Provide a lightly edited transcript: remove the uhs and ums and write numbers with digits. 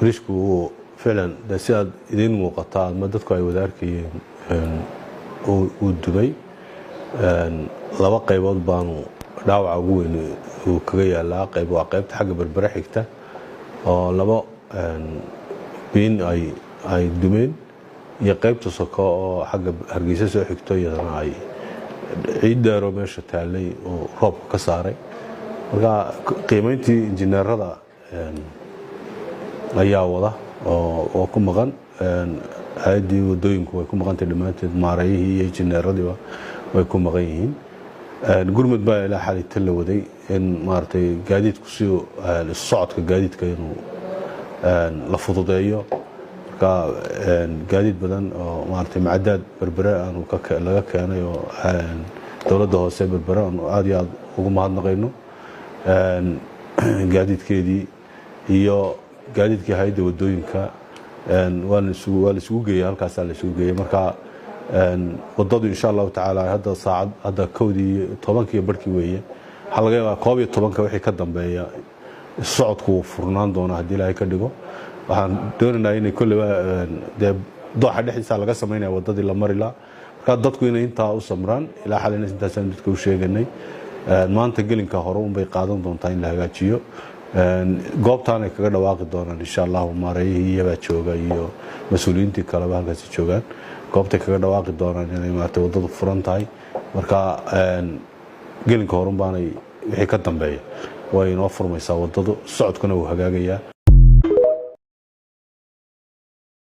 بريشكو فعلا ده سياد إذن موقتها ما دتكو أي وذاركي ودبي لaba qaybood baanu dhaawac ugu weyn uu kaga yaalaa waa qaybta xagga berbera xigta oo laba biin ay dumeen iyo qaybta soko oo xagga Hargeysa soo xigto iyadana ay ciidaaro meesha taalay oo roobka ka saaray marka qiimeyntii injineerada ayaa wada oo ku maqan hay'adii wadooyinku way ku maqantay dhamaanteed maareeyihii iyo injineeradii way ku maqan yihiin gurmad baa ilaa xalita la waday in maartay gaadiidku si socodka gaadiidka inuu la fududeeyo marka gaadiid badan oo maartay macdad berbera aanu laga keenay oo dawladda hoose berbera aad iyo aad ugu mahadnaqayno gaadiidkeedii iyo gaadiidkii hay'adda wadooyinka waa la isugu geeyay halkaas la isugu geeyay marka wadadu insha Allah taala hadda saacad hadda 11 barkii weeye waxa laga yaabaa 12 wixii ka dambeeya socodku furnaan doona hadii Ilaahay ka dhigo waxaan doonaynaa in kulliba dooxa dhexdiisa laga sameeyo wadadii la mari la marka dadku inay inta u samraan ilaa xalina intaasaan dadku u sheeganay maanta gelinka hore un bay qaadan doontaa in la hagaajiyo goobtaan ay kaga dhawaaqi doonaan insha Allah maareeyay baa jooga iyo mas'uuliyiintii kale baa halkaas joogaan goobta kaga dhawaaqi doonaan inay maartay wadadu furan tahay marka gelinka hore baanay wixii ka dambeeya way inoo furmaysaa wadadu socodkuna uu hagaagayaa